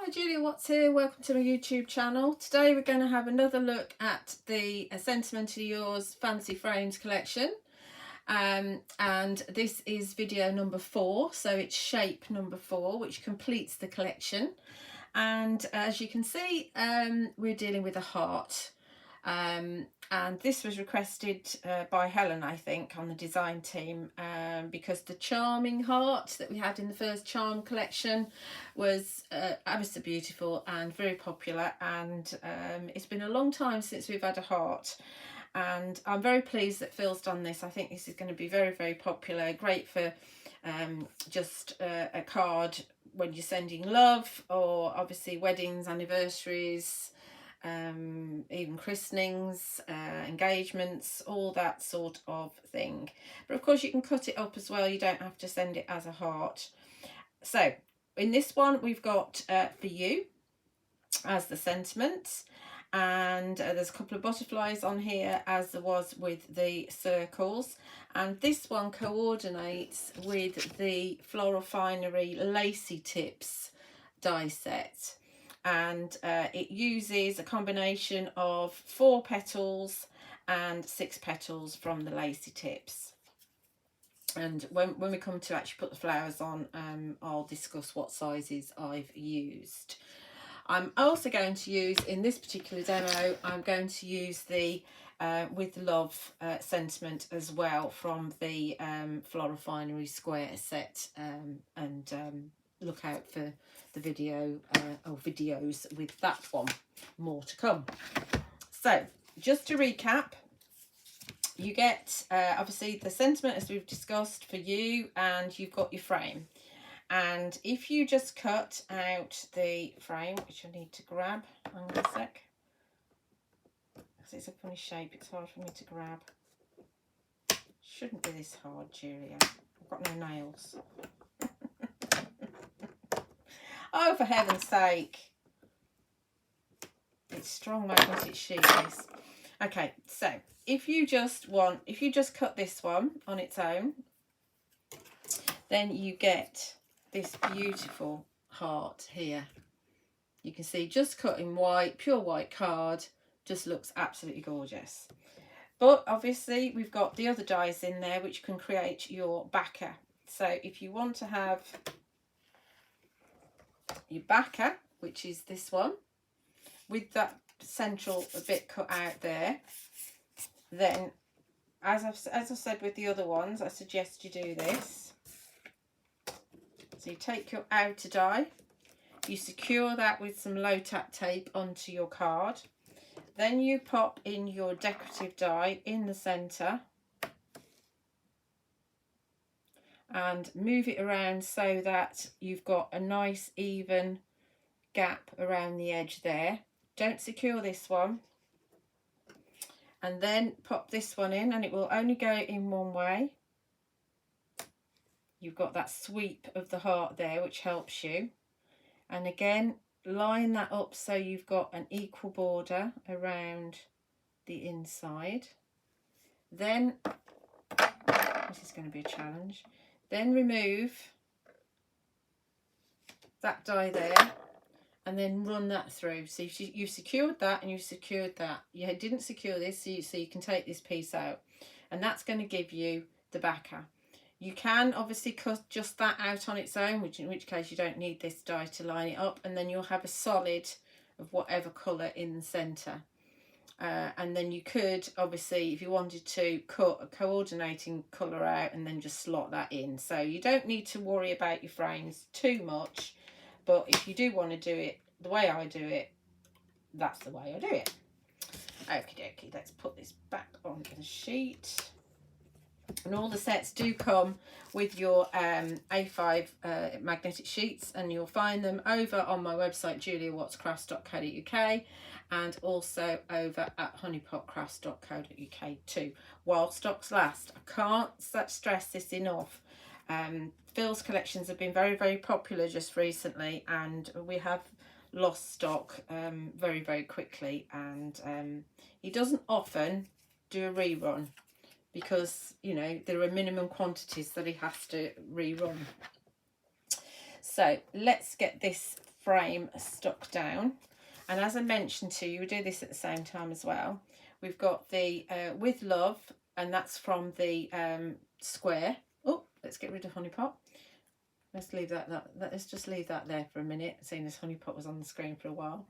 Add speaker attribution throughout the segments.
Speaker 1: Hi Julia, what's here? Welcome to my YouTube channel. Today we're going to have another look at the Sentimentally Yours Fancy Frames collection. And this is video number 4, so it's shape number 4, which completes the collection. And as you can see, we're dealing with a heart. And this was requested by Helen, I think, on the design team, because the charming heart that we had in the first charm collection was ever so beautiful and very popular, and it's been a long time since we've had a heart, and I'm very pleased that Phil's done this. I think this is going to be very, very popular, great for just a card when you're sending love, or obviously weddings, anniversaries, even christenings, engagements, all that sort of thing. But of course you can cut it up as well, you don't have to send it as a heart. So in this one we've got for you as the sentiment, and there's a couple of butterflies on here as there was with the circles, and this one coordinates with the Floral Finery Lacy Tips die set. And it uses a combination of 4 petals and 6 petals from the Lacy Tips. And when we come to actually put the flowers on, I'll discuss what sizes I've used. I'm also going to use, in this particular demo, I'm going to use the With Love sentiment as well from the Floral Finery square set, and look out for the video or videos with that one, more to come. So just to recap, you get obviously the sentiment as we've discussed for you, and you've got your frame. And if you just cut out the frame, which I need to grab, hang on a sec, because it's a funny shape, it's hard for me to grab. Shouldn't be this hard, Julia. I've got no nails. Oh, for heaven's sake. It's strong magnetic sheet, this. Okay, so if you just cut this one on its own, then you get this beautiful heart here. You can see just cut in white, pure white card, just looks absolutely gorgeous. But obviously we've got the other dies in there which can create your backer. So if you want to have your backer, which is this one, with that central bit cut out there, then as I said with the other ones, I suggest you do this. So you take your outer die, you secure that with some low tack tape onto your card, then you pop in your decorative die in the centre and move it around so that you've got a nice even gap around the edge there. Don't secure this one, and then pop this one in, and it will only go in one way. You've got that sweep of the heart there which helps you, and again line that up so you've got an equal border around the inside. Then this is going to be a challenge. Then remove that die there and then run that through. So you've secured that and you've secured that. You didn't secure this, so you can take this piece out, and that's going to give you the backer. You can obviously cut just that out on its own, in which case you don't need this die to line it up, and then you'll have a solid of whatever colour in the centre. And then you could obviously, if you wanted to, cut a coordinating colour out and then just slot that in. So you don't need to worry about your frames too much, but if you do want to do it the way I do it, that's the way I do it. Okie dokie, let's put this back onto the sheet. And all the sets do come with your A5 magnetic sheets, and you'll find them over on my website juliawattscrafts.co.uk, and also over at honeypotcrafts.co.uk too, while stocks last. I can't stress this enough. Phil's collections have been very, very popular just recently, and we have lost stock very, very quickly, and he doesn't often do a rerun, because, you know, there are minimum quantities that he has to rerun. So let's get this frame stuck down. And as I mentioned to you, we do this at the same time as well. We've got the With Love, and that's from the square. Oh, let's get rid of Honey Pot. Let's leave let's just leave that there for a minute, seeing as Honey Pot was on the screen for a while.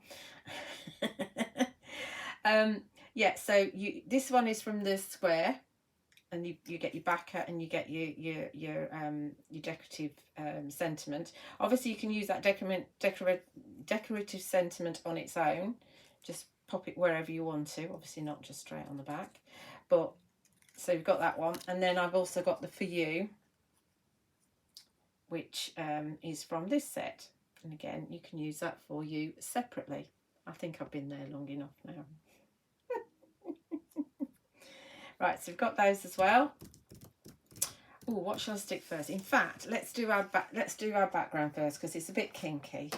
Speaker 1: Yeah, so this one is from the square, and you get your backer and you get your decorative sentiment. Obviously, you can use that decorative sentiment on its own. Just pop it wherever you want to. Obviously, not just straight on the back. But so you've got that one, and then I've also got the For You, which is from this set. And again, you can use that for you separately. I think I've been there long enough now. Right, so we've got those as well. Oh, what shall I stick first? In fact, let's do our background first, because it's a bit kinky.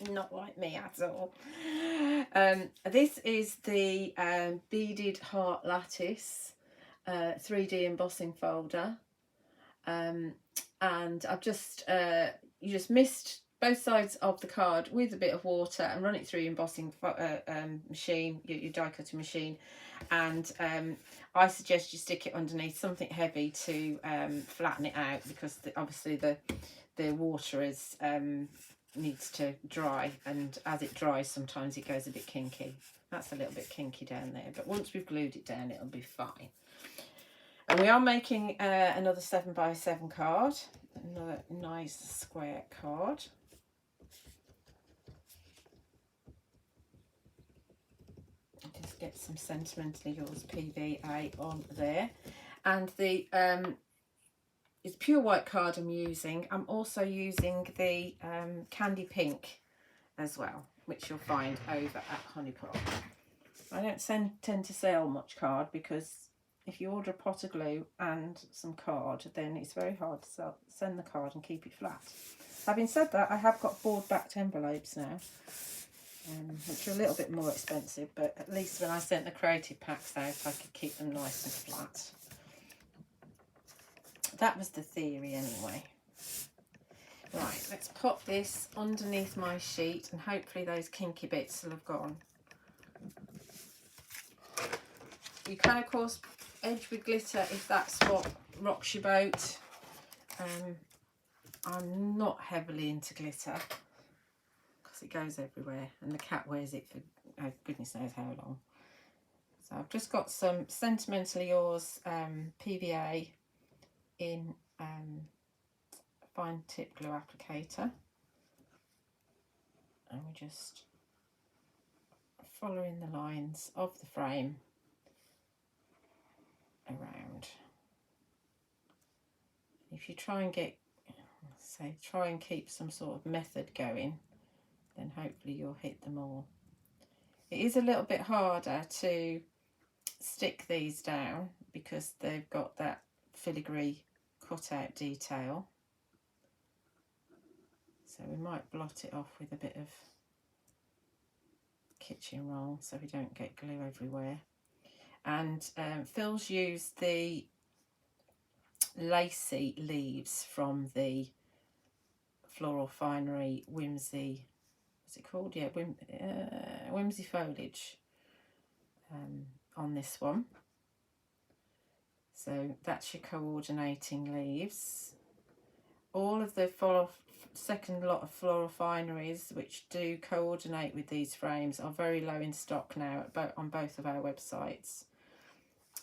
Speaker 1: Not like me at all. This is the Beaded Heart Lattice 3D embossing folder. And I've just you just mist both sides of the card with a bit of water and run it through your embossing machine, your die cutting machine, and I suggest you stick it underneath something heavy to flatten it out, because obviously the water is needs to dry, and as it dries sometimes it goes a bit kinky. That's a little bit kinky down there, but once we've glued it down it'll be fine. And we are making another 7x7 card, another nice square card. Just get some Sentimentally Yours PVA on there. And the it's pure white card I'm using. I'm also using the Candy Pink as well, which you'll find over at Honey Pot. I don't tend to sell much card, because if you order a pot of glue and some card, then it's very hard to send the card and keep it flat. Having said that, I have got board backed envelopes now, which are a little bit more expensive, but at least when I sent the creative packs out I could keep them nice and flat. That was the theory anyway. Right, let's pop this underneath my sheet, and hopefully those kinky bits will have gone. You can of course edge with glitter if that's what rocks your boat. I'm not heavily into glitter because it goes everywhere, and the cat wears it for goodness knows how long. So I've just got some Sentimentally Yours PVA in fine tip glue applicator, and we're just following the lines of the frame around. If you try and try and keep some sort of method going, then hopefully you'll hit them all. It is a little bit harder to stick these down because they've got that filigree cutout detail, so we might blot it off with a bit of kitchen roll so we don't get glue everywhere. And Phil's used the lacy leaves from the Floral Finery Whimsy, what's it called? Yeah, Whimsy Foliage on this one. So that's your coordinating leaves. All of the second lot of Floral Fineries which do coordinate with these frames are very low in stock now on both of our websites,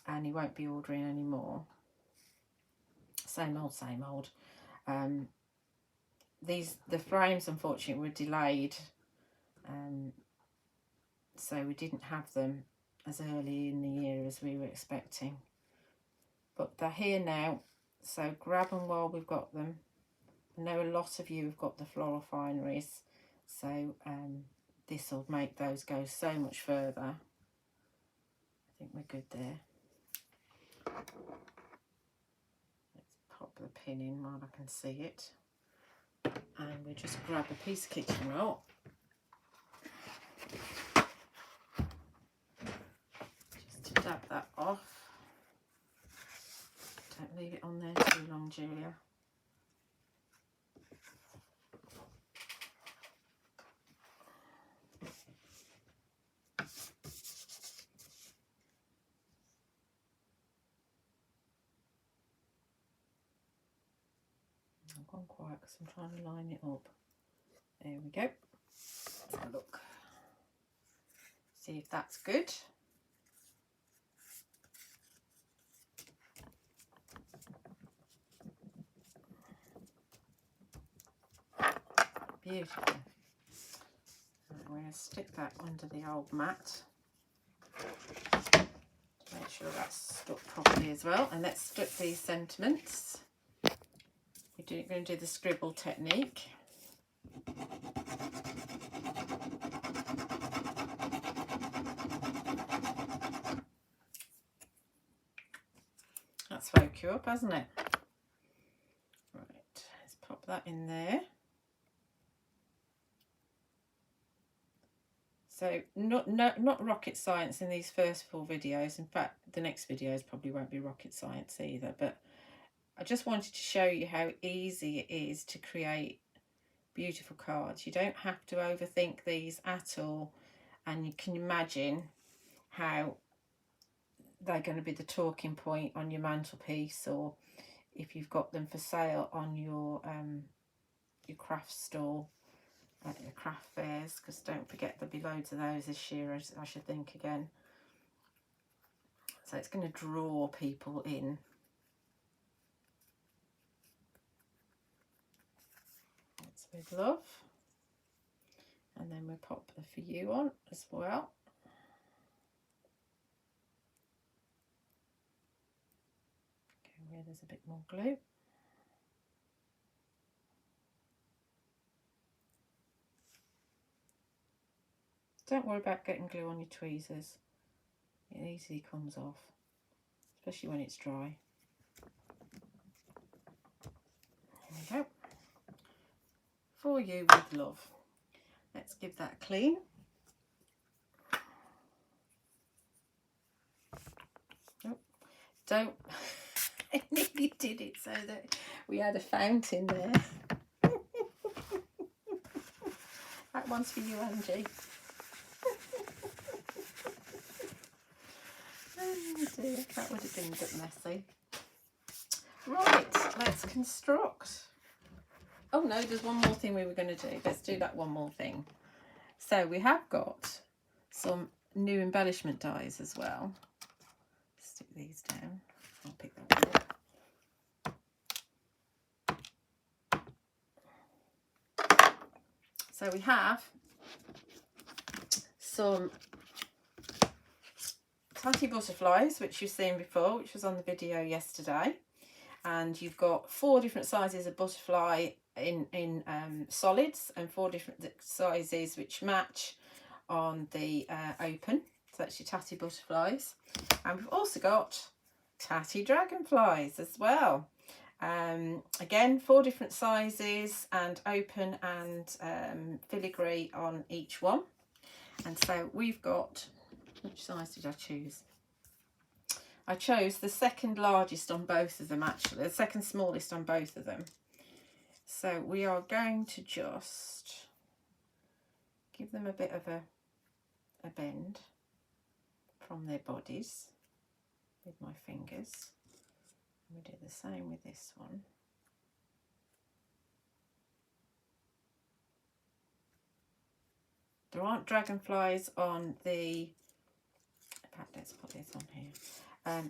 Speaker 1: and you won't be ordering any more. Same old, same old. The frames unfortunately were delayed, so we didn't have them as early in the year as we were expecting, but they're here now, so grab them while we've got them. I know a lot of you have got the Floral Fineries, so this will make those go so much further. I think we're good there. Let's pop the pin in while I can see it, and we'll just grab a piece of kitchen roll. Just to dab that off. Don't leave it on there too long, Julia. on quiet because I'm trying to line it up. There we go. Let's have a look. See if that's good. Beautiful. We're going to stick that under the old mat. Make sure that's stuck properly as well. And let's stick these sentiments. We're going to do the scribble technique. That's woke you up, hasn't it? Right, let's pop that in there. So not rocket science in these first 4 videos. In fact, the next videos probably won't be rocket science either, but I just wanted to show you how easy it is to create beautiful cards. You don't have to overthink these at all, and you can imagine how they're going to be the talking point on your mantelpiece, or if you've got them for sale on your craft stall at your craft fairs, because don't forget there'll be loads of those this year, I should think again. So it's going to draw people in. That's with love. And then we'll pop the For You on as well. Okay, where there's a bit more glue. Don't worry about getting glue on your tweezers. It easily comes off, especially when it's dry. There we go. For You with Love. Let's give that a clean. Oh, don't. I nearly did it so that we had a fountain there. That one's for you, Angie. Oh dear, that would have been a bit messy. Right, let's construct. Oh no, there's one more thing we were going to do. Let's do that one more thing. So we have got some new embellishment dies as well. Stick these down. I'll pick that one up. So we have some Tatty Butterflies, which you've seen before, which was on the video yesterday. And you've got 4 different sizes of butterfly in solids, and 4 different sizes which match on the open. So that's your Tatty Butterflies. And we've also got Tatty Dragonflies as well. Again, 4 different sizes, and open and filigree on each one. And so we've got, which size did I choose? I chose the second largest on both of them, actually, the second smallest on both of them. So we are going to just give them a bit of a bend from their bodies with my fingers. We do the same with this one. There aren't dragonflies on the, in fact, let's put this on here.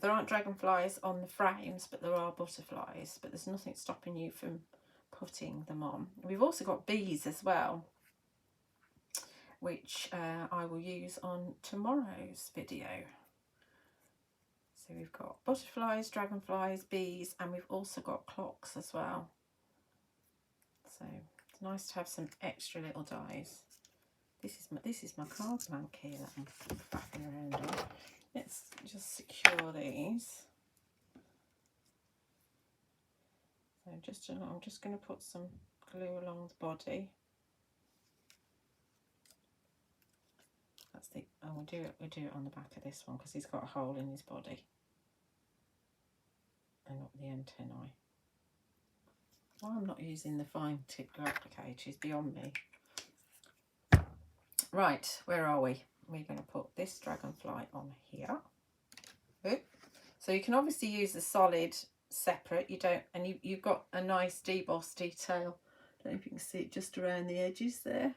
Speaker 1: There aren't dragonflies on the frames, but there are butterflies, but there's nothing stopping you from putting them on. We've also got bees as well, which I will use on tomorrow's video. So we've got butterflies, dragonflies, bees, and we've also got clocks as well. So it's nice to have some extra little dies. This is my card blank here that I'm faffing around on. Let's just secure these. So I'm just going to put some glue along the body. That's the, oh, we'll do it on the back of this one because he's got a hole in his body. And not the antennae. Why I'm not using the fine tip glue applicator is beyond me. Right, where are we? We're going to put this dragonfly on here. So you can obviously use the solid separate. You don't, and you've got a nice deboss detail. I don't know if you can see it just around the edges there,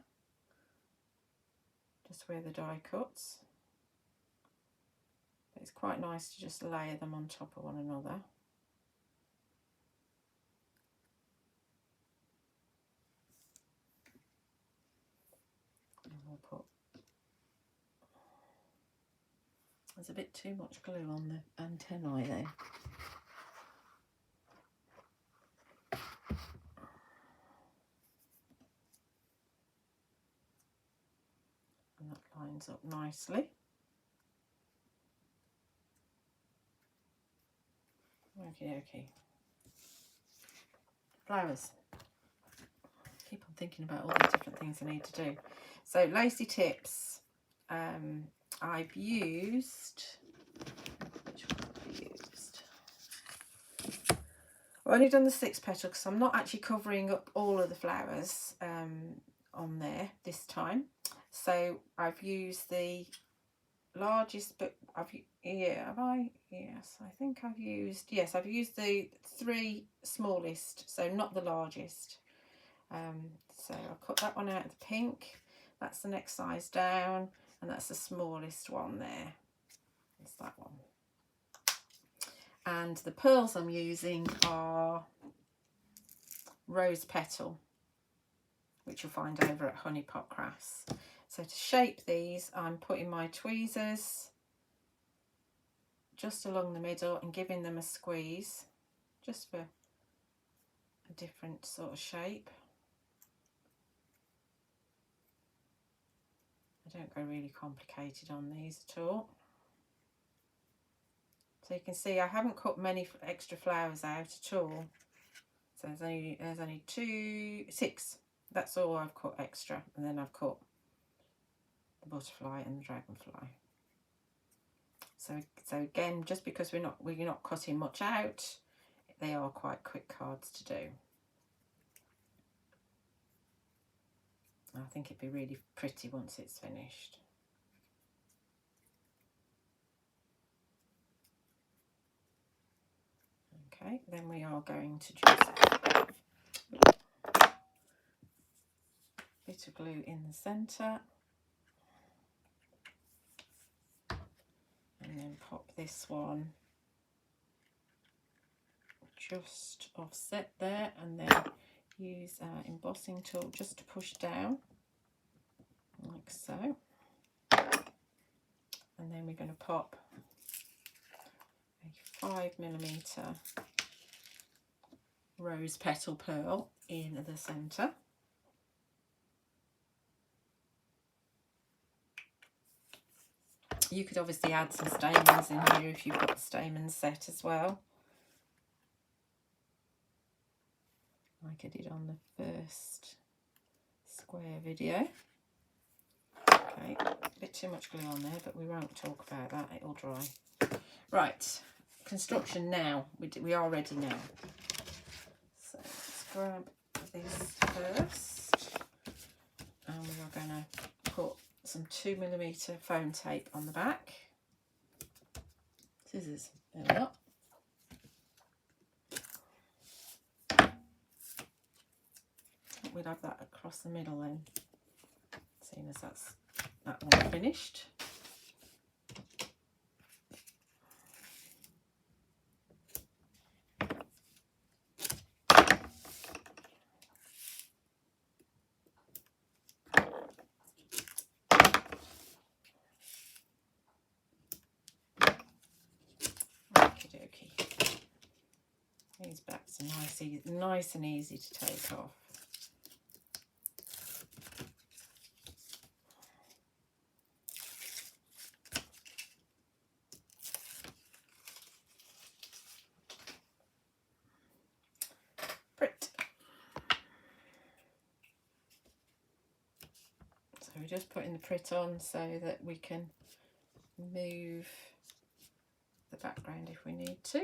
Speaker 1: just where the die cuts. But it's quite nice to just layer them on top of one another. And we'll put, there's a bit too much glue on the antennae there. And that lines up nicely. Okay. Flowers. Keep on thinking about all the different things I need to do. So lacy tips. I've used, which one have I used? I've only done the 6 petal because I'm not actually covering up all of the flowers on there this time. So I've used the largest, but I've used the 3 smallest, so not the largest. So I'll cut that one out of the pink. That's the next size down, and that's the smallest one there. It's that one. And the pearls I'm using are Rose Petal, which you'll find over at Honey Pot Crafts. So to shape these, I'm putting my tweezers just along the middle and giving them a squeeze, just for a different sort of shape. I don't go really complicated on these at all. So you can see I haven't cut many extra flowers out at all. So there's only 6. That's all I've cut extra, and then I've cut the butterfly and the dragonfly. So again, just because we're not cutting much out, they are quite quick cards to do. I think it'd be really pretty once it's finished. Okay, then we are going to just a bit of glue in the centre, and then pop this one just offset there, and then use our embossing tool just to push down like so. And then we're going to pop a 5mm rose petal pearl in the centre. You could obviously add some stamens in here if you've got the stamens set as well, like I did on the first square video. Okay, a bit too much glue on there, but we won't talk about that, it'll dry. Right, construction now. We are ready now. So let's grab this first, and we are going to put some 2mm foam tape on the back. Scissors, there we are. We'll have that across the middle then, seeing as that's that one finished. These backs are nice and easy to take off. Print. So we're just putting the print on so that we can move the background if we need to.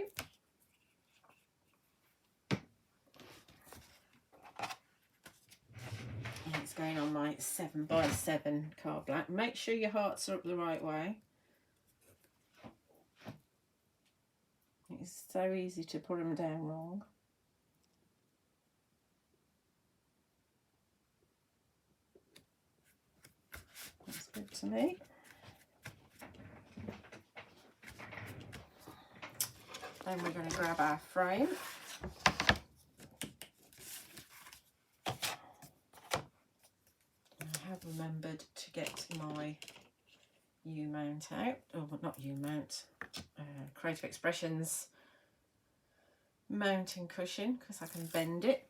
Speaker 1: It's going on my 7x7 card black. Make sure your hearts are up the right way. It's so easy to put them down wrong. That's good to me. Then we're going to grab our frame. I have remembered to get my U-mount out, or not U-mount, Creative Expressions mounting cushion, because I can bend it.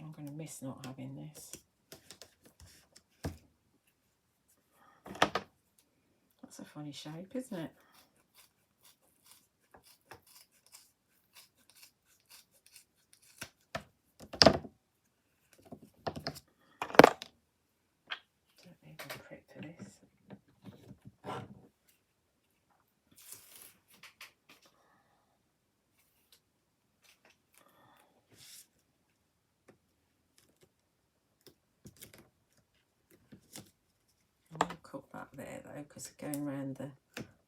Speaker 1: I'm going to miss not having this. That's a funny shape, isn't it? Don't need a prick for this. Cut that there though, because going around the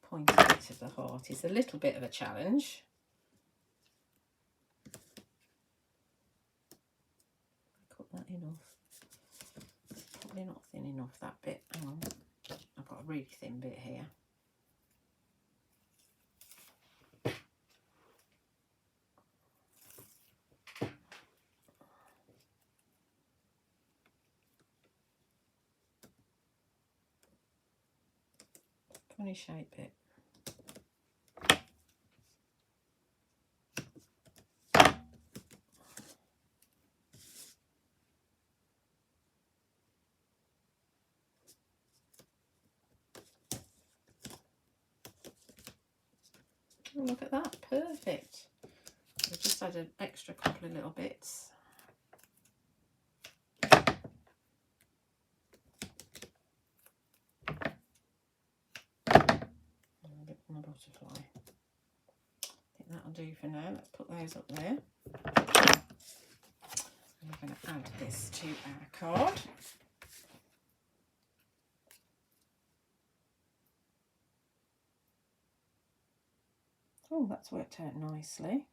Speaker 1: pointy bit of the heart is a little bit of a challenge. Cut that enough. It's probably not thin enough, that bit. Hang on, I've got a really thin bit here. Funny shape bit. Oh, look at that, perfect. I've just had an extra couple of little bits. On the butterfly. I think that'll do for now. Let's put those up there. And we're going to add this to our card. Oh, that's worked out nicely.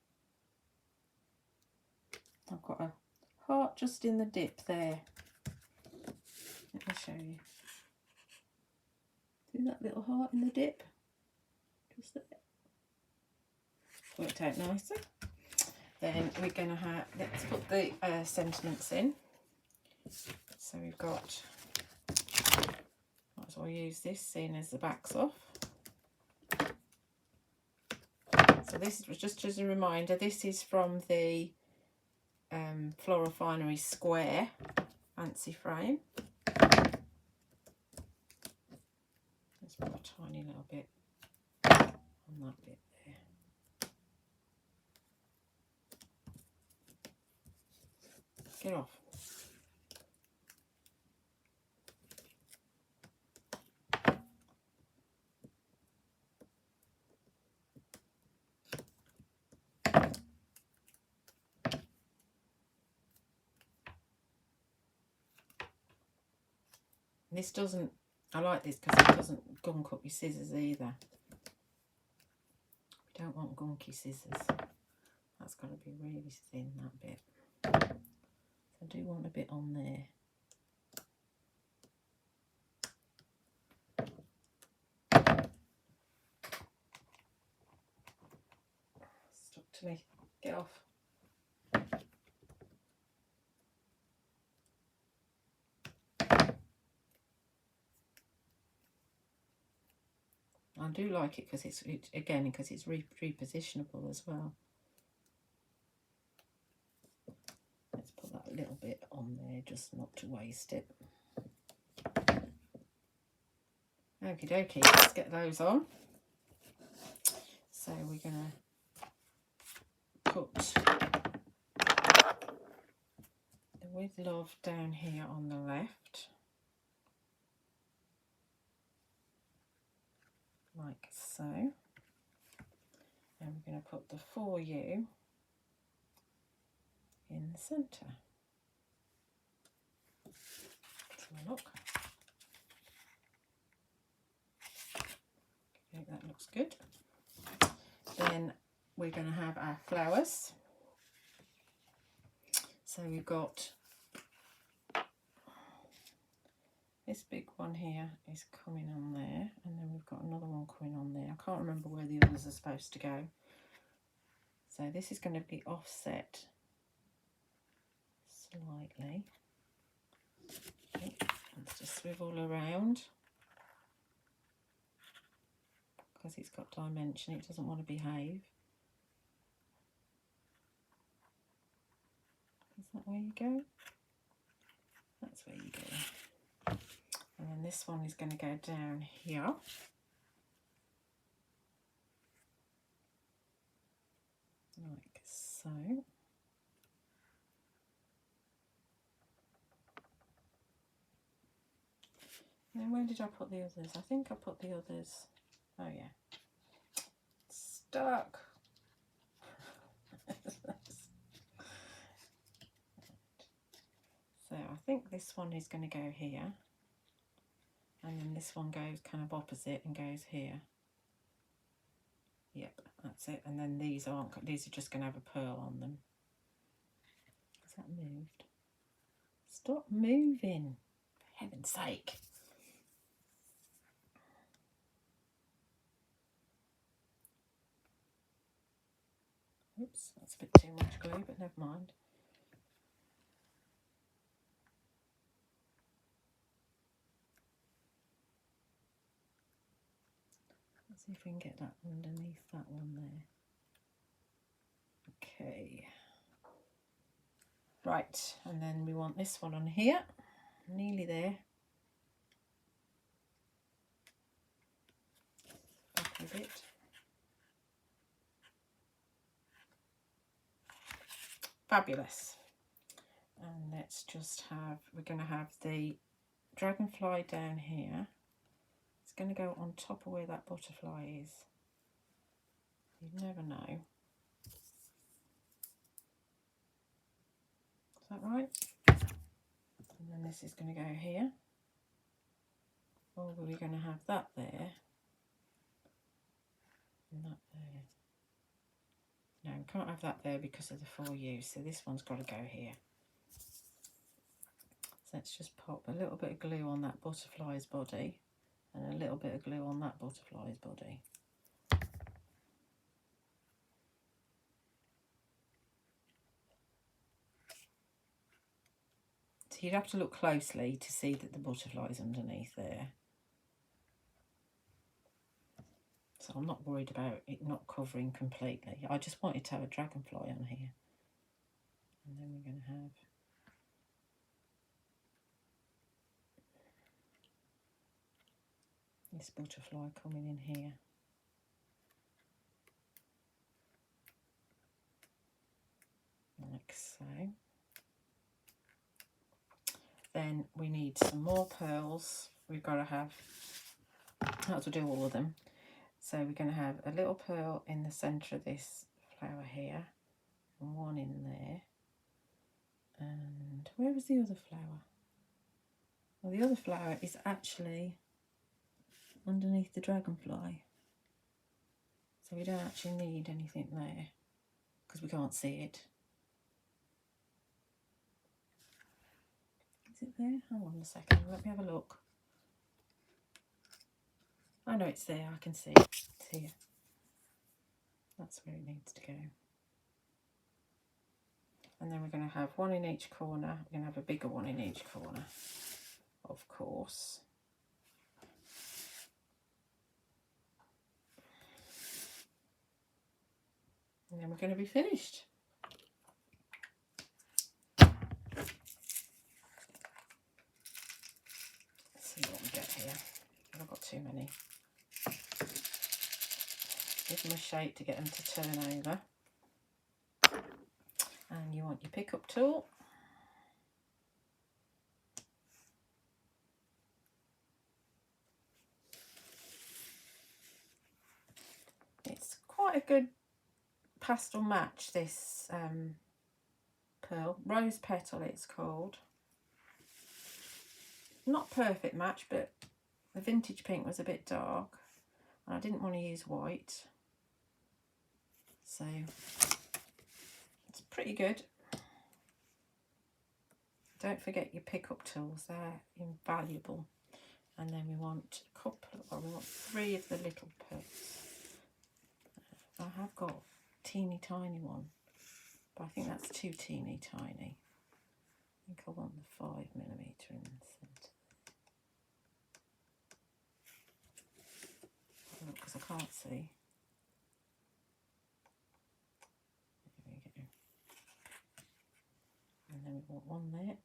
Speaker 1: I've got a heart just in the dip there. Let me show you. See that little heart in the dip? Just there. Worked out nicely. Then we're going to have, let's put the sentiments in. So we've got, might as well use this, seeing as the back's off. So this was just as a reminder, this is from the Floral Finery square fancy frame. Let's put a tiny little bit on that bit there. Get off. This doesn't, I like this because it doesn't gunk up your scissors either. We don't want gunky scissors. That's got to be really thin, that bit. I do want a bit on there. Stuck to me. Get off. I do like it because it's again because it's repositionable as well. Let's put that little bit on there, just not to waste it. Okie dokie, let's get those on. So we're gonna put the With Love down here on the left, like so, and we're going to put the For You in the centre. Let's have a look. good. Then we're going to have our flowers. So we've got this big one here is coming on there, and then we've got another one coming on there. I can't remember where the others are supposed to go. So this is going to be offset slightly. Okay, let's just swivel around because it's got dimension, it doesn't want to behave. Is that where you go? That's where you go. And then this one is going to go down here. Like so. And where did I put the others? I think I put the others. Oh yeah. Stuck. So I think this one is going to go here. And then this one goes kind of opposite and goes here. Yep, that's it. And then these aren't, these are just going to have a pearl on them. Has that moved? Stop moving, for heaven's sake. Oops, that's a bit too much glue, but never mind. Let's see if we can get that underneath that one there. Okay. Right, and then we want this one on here, nearly there. Back a bit. Fabulous. And let's just have, we're going to have the dragonfly down here. It's going to go on top of where that butterfly is. You never know. Is that right? And then this is going to go here. Or we're going to have that there. And that there. No, we can't have that there because of the 4U, so this one's got to go here. So let's just pop a little bit of glue on that butterfly's body and a little bit of glue on that butterfly's body. So you'd have to look closely to see that the butterfly's underneath there. So I'm not worried about it not covering completely. I just wanted to have a dragonfly on here. And then we're going to have this butterfly coming in here. Like so. Then we need some more pearls. We've got to have, how to do all of them. So we're going to have a little pearl in the centre of this flower here, and one in there. And where was the other flower? Well, the other flower is actually underneath the dragonfly. So we don't actually need anything there because we can't see it. Is it there? Hang on a second, let me have a look. Oh no, it's there, I can see it. It's here. That's where it needs to go. And then we're going to have one in each corner. We're going to have a bigger one in each corner, of course. And then we're going to be finished. Let's see what we get here. I've got too many. Give them a shake to get them to turn over. And you want your pickup tool. It's quite a good pastel match, this pearl. Rose Petal it's called. Not perfect match, but the vintage pink was a bit dark. I didn't want to use white, so it's pretty good. Don't forget your pickup tools, they're invaluable. And then we want a couple, or we want 3 of the little pits. I have got a teeny tiny one, but I think that's too teeny tiny. I think I want the 5mm in the centre. Because I can't see. There we go. And then we want one there.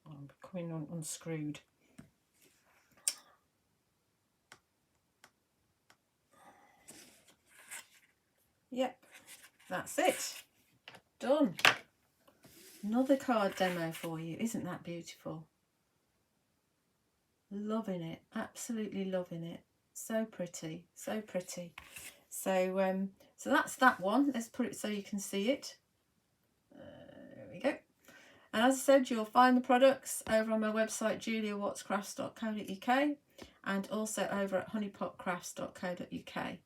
Speaker 1: I'm becoming unscrewed. Yep, that's it. Done. Another card demo for you. Isn't that beautiful? Loving it. Absolutely loving it. So pretty. So pretty. So so that's that one. Let's put it so you can see it. There we go. And as I said, you'll find the products over on my website, juliawattscrafts.co.uk, and also over at honeypotcrafts.co.uk.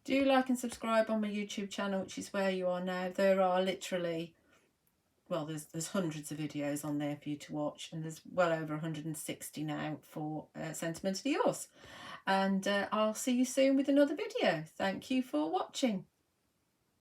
Speaker 1: Do like and subscribe on my YouTube channel, which is where you are now. There are literally, well, there's hundreds of videos on there for you to watch, and there's well over 160 now for Sentimentally Yours. And I'll see you soon with another video. Thank you for watching.